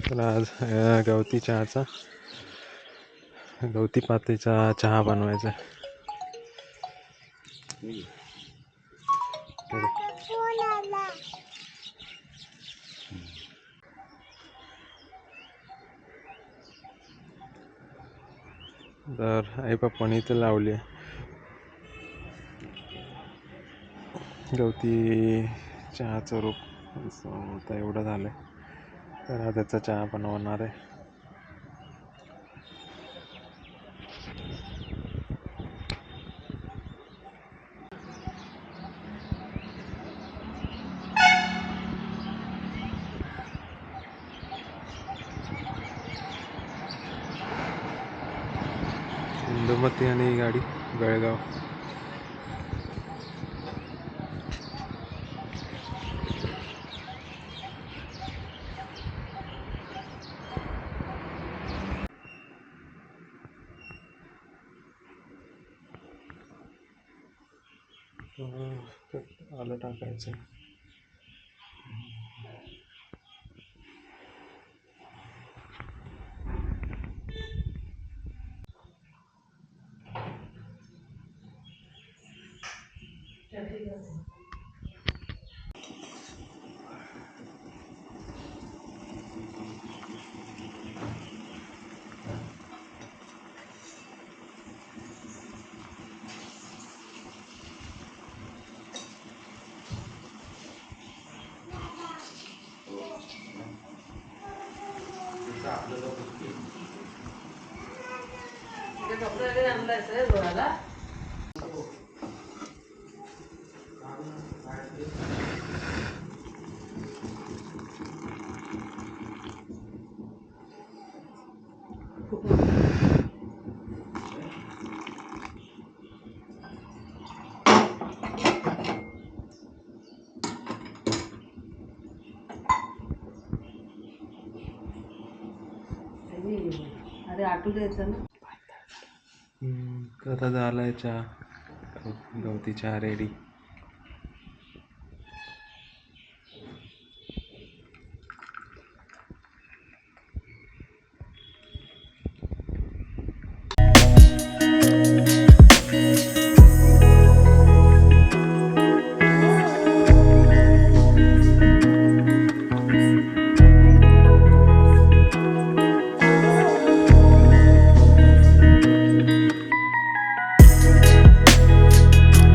तर आज गवती चहाचा गवती पातीचा चहा बनवायचा आहे. तर आई पप्पानी इथं लावली आहे गवती चहाचं रूप. आता एवढं झालं तर त्याचा चहा बनवणार आहे. इंदुमती आणि ही गाडी बेळगाव. आलं टाकायचं. अरे आटू द्यायचं ना. आता झालाय चहा. गवती चहा रेडी.